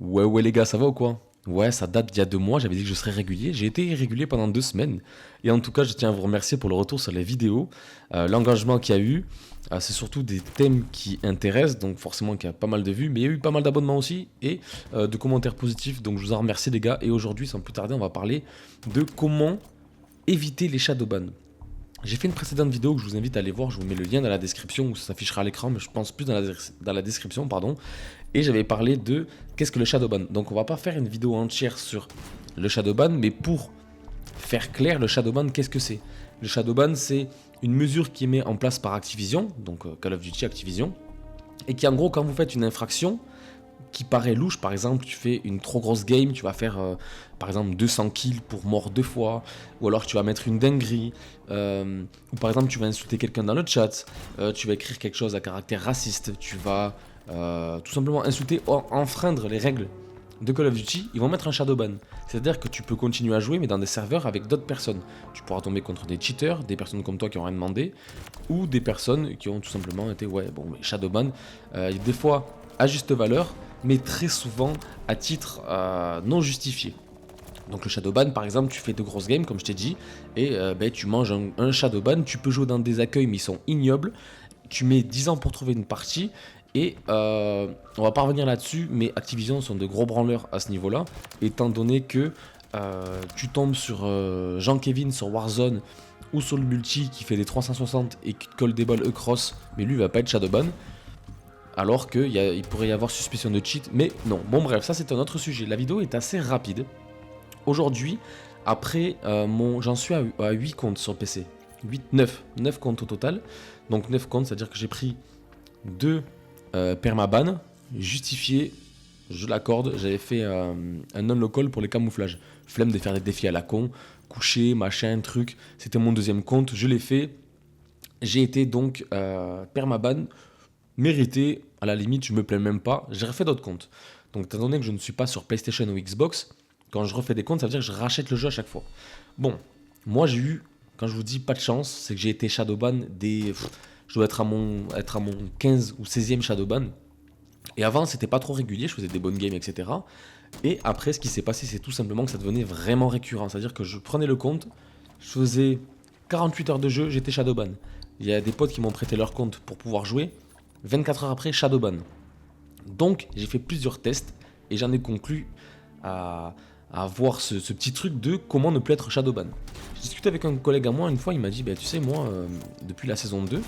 Ouais les gars, ça va ou quoi? Ouais, ça date d'il y a 2 mois, j'avais dit que je serais régulier. J'ai été irrégulier pendant 2 semaines. Et en tout cas, je tiens à vous remercier pour le retour sur les vidéos, l'engagement qu'il y a eu. C'est surtout des thèmes qui intéressent, donc forcément qu'il y a pas mal de vues, mais il y a eu pas mal d'abonnements aussi et de commentaires positifs. Donc je vous en remercie les gars. Et aujourd'hui, sans plus tarder, on va parler de comment éviter les shadowbans. J'ai fait une précédente vidéo que je vous invite à aller voir, je vous mets le lien dans la description, ou ça s'affichera à l'écran, mais je pense plus dans la description, pardon. Et j'avais parlé de qu'est-ce que le shadowban. Donc on va pas faire une vidéo entière sur le shadowban, mais pour faire clair, le shadowban, qu'est-ce que c'est? Le shadowban, c'est une mesure qui est mise en place par Activision, donc Call of Duty Activision, et qui en gros, quand vous faites une infraction, qui paraît louche, par exemple, tu fais une trop grosse game, tu vas faire par exemple 200 kills pour mort 2 fois, ou alors tu vas mettre une dinguerie, ou par exemple tu vas insulter quelqu'un dans le chat, tu vas écrire quelque chose à caractère raciste, tu vas tout simplement insulter, enfreindre les règles de Call of Duty, ils vont mettre un shadowban. C'est-à-dire que tu peux continuer à jouer, mais dans des serveurs avec d'autres personnes. Tu pourras tomber contre des cheaters, des personnes comme toi qui n'ont rien demandé, ou des personnes qui ont tout simplement été, ouais, bon, mais shadowban, des fois à juste valeur, mais très souvent à titre non justifié. Donc le shadowban, par exemple, tu fais de grosses games, comme je t'ai dit, et tu manges un shadowban, tu peux jouer dans des accueils, mais ils sont ignobles, tu mets 10 ans pour trouver une partie, et on va pas revenir là-dessus, mais Activision sont de gros branleurs à ce niveau-là, étant donné que tu tombes sur Jean-Kevin sur Warzone, ou sur le multi qui fait des 360 et qui te colle des balles E-Cross, mais lui il va pas être shadowban. Alors qu'il pourrait y avoir suspicion de cheat, mais non. Bon bref, ça c'est un autre sujet. La vidéo est assez rapide. Aujourd'hui, après j'en suis à 8 comptes sur PC. 9 comptes au total. Donc 9 comptes, c'est-à-dire que j'ai pris 2 permaban, justifiés, je l'accorde, j'avais fait un non-local pour les camouflages. Flemme de faire des défis à la con, coucher, machin, truc. C'était mon deuxième compte, je l'ai fait. J'ai été donc permaban, mérité, à la limite, je me plains même pas, j'ai refait d'autres comptes. Donc, étant donné que je ne suis pas sur PlayStation ou Xbox, quand je refais des comptes, ça veut dire que je rachète le jeu à chaque fois. Bon, moi j'ai eu, quand je vous dis pas de chance, c'est que j'ai été shadowban je dois être à mon 15 ou 16e shadowban. Et avant, c'était pas trop régulier, je faisais des bonnes games, etc. Et après, ce qui s'est passé, c'est tout simplement que ça devenait vraiment récurrent. C'est-à-dire que je prenais le compte, je faisais 48 heures de jeu, j'étais shadowban. Il y a des potes qui m'ont prêté leur compte pour pouvoir jouer. 24 heures après, shadowban. Donc, j'ai fait plusieurs tests et j'en ai conclu à voir ce petit truc de comment ne plus être shadowban. J'ai discuté avec un collègue à moi une fois, il m'a dit tu sais, moi, depuis la saison 2,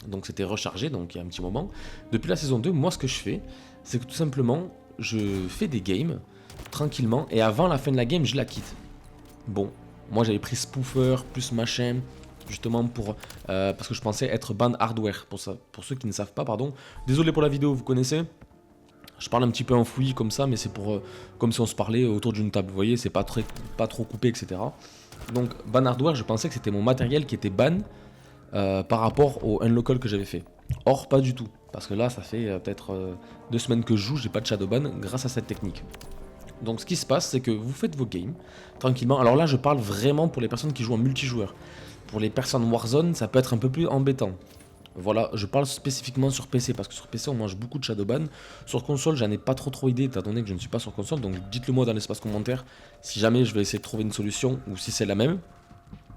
donc c'était rechargé, donc il y a un petit moment, depuis la saison 2, moi, ce que je fais, c'est que tout simplement, je fais des games tranquillement et avant la fin de la game, je la quitte. Bon, moi, j'avais pris spoofer plus machin justement parce que je pensais être ban hardware, pour ceux qui ne savent pas, pardon. Désolé pour la vidéo, vous connaissez. Je parle un petit peu enfoui comme ça, mais c'est pour comme si on se parlait autour d'une table, vous voyez, c'est pas trop coupé, etc. Donc ban hardware, je pensais que c'était mon matériel qui était ban par rapport au unlockal que j'avais fait. Or, pas du tout, parce que là, ça fait peut-être 2 semaines que je joue, j'ai pas de shadowban grâce à cette technique. Donc ce qui se passe, c'est que vous faites vos games tranquillement. Alors là, je parle vraiment pour les personnes qui jouent en multijoueur. Pour les personnes Warzone, ça peut être un peu plus embêtant. Voilà, je parle spécifiquement sur PC, parce que sur PC, on mange beaucoup de shadowban. Sur console, j'en ai pas trop idée, étant donné que je ne suis pas sur console. Donc dites-le moi dans l'espace commentaire, si jamais je vais essayer de trouver une solution, ou si c'est la même.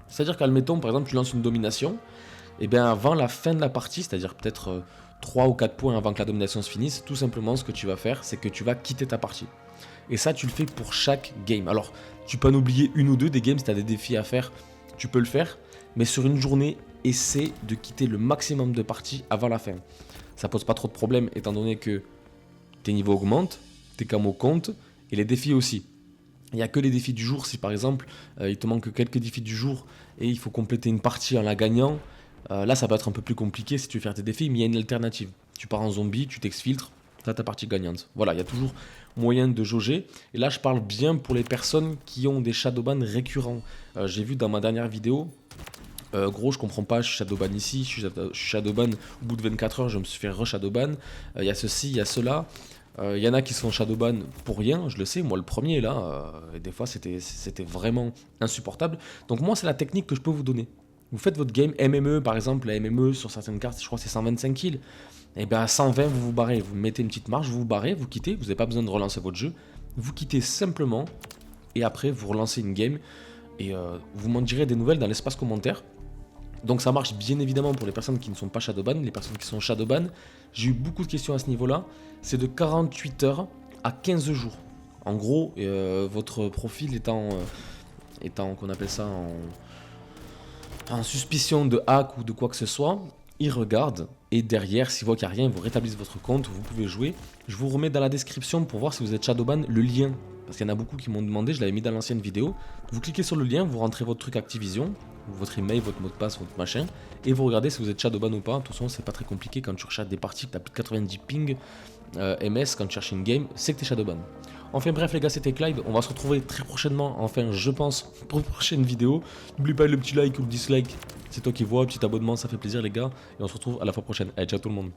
C'est-à-dire qu'admettons, par exemple, tu lances une domination, et bien avant la fin de la partie, c'est-à-dire peut-être 3 ou 4 points avant que la domination se finisse, tout simplement, ce que tu vas faire, c'est que tu vas quitter ta partie. Et ça, tu le fais pour chaque game. Alors, tu peux en oublier une ou deux des games, si tu as des défis à faire, tu peux le faire. Mais sur une journée, essaie de quitter le maximum de parties avant la fin. Ça pose pas trop de problèmes, étant donné que tes niveaux augmentent, tes camos comptent, et les défis aussi. Il n'y a que les défis du jour, si par exemple, il te manque quelques défis du jour, et il faut compléter une partie en la gagnant, là ça peut être un peu plus compliqué si tu veux faire tes défis, mais il y a une alternative. Tu pars en zombie, tu t'exfiltres, tu as ta partie gagnante. Voilà, il y a toujours moyen de jauger. Et là, je parle bien pour les personnes qui ont des shadowbans récurrents. J'ai vu dans ma dernière vidéo, gros, je comprends pas, je suis shadowban ici, je suis shadowban au bout de 24 heures, je me suis fait re-shadowban. Il y a ceci, il y a cela. Il y en a qui sont shadowban pour rien, je le sais, moi le premier là, et des fois c'était vraiment insupportable. Donc moi, c'est la technique que je peux vous donner. Vous faites votre game MME, par exemple, la MME sur certaines cartes, je crois que c'est 125 kills. Et bien à 120, vous vous barrez, vous mettez une petite marge, vous vous barrez, vous quittez, vous n'avez pas besoin de relancer votre jeu. Vous quittez simplement et après vous relancez une game et vous m'en direz des nouvelles dans l'espace commentaire. Donc ça marche bien évidemment pour les personnes qui ne sont pas Shadowban, les personnes qui sont Shadowban. J'ai eu beaucoup de questions à ce niveau-là. C'est de 48 heures à 15 jours. En gros, votre profil étant qu'on appelle ça en suspicion de hack ou de quoi que ce soit, il regarde et derrière, s'il voit qu'il n'y a rien, vous rétablissez votre compte, vous pouvez jouer. Je vous remets dans la description pour voir si vous êtes Shadowban le lien. Parce qu'il y en a beaucoup qui m'ont demandé, je l'avais mis dans l'ancienne vidéo. Vous cliquez sur le lien, vous rentrez votre truc Activision, votre email, votre mot de passe, votre machin, et vous regardez si vous êtes Shadowban ou pas. De toute façon, c'est pas très compliqué quand tu recherches des parties, que tu as plus de 90 ping MS, quand tu cherches une game, c'est que tu es Shadowban. Enfin bref les gars, c'était Clyde, on va se retrouver très prochainement, enfin je pense, pour une prochaine vidéo. N'oublie pas le petit like ou le dislike, c'est toi qui vois, petit abonnement, ça fait plaisir les gars, et on se retrouve à la fois prochaine. Allez, ciao tout le monde.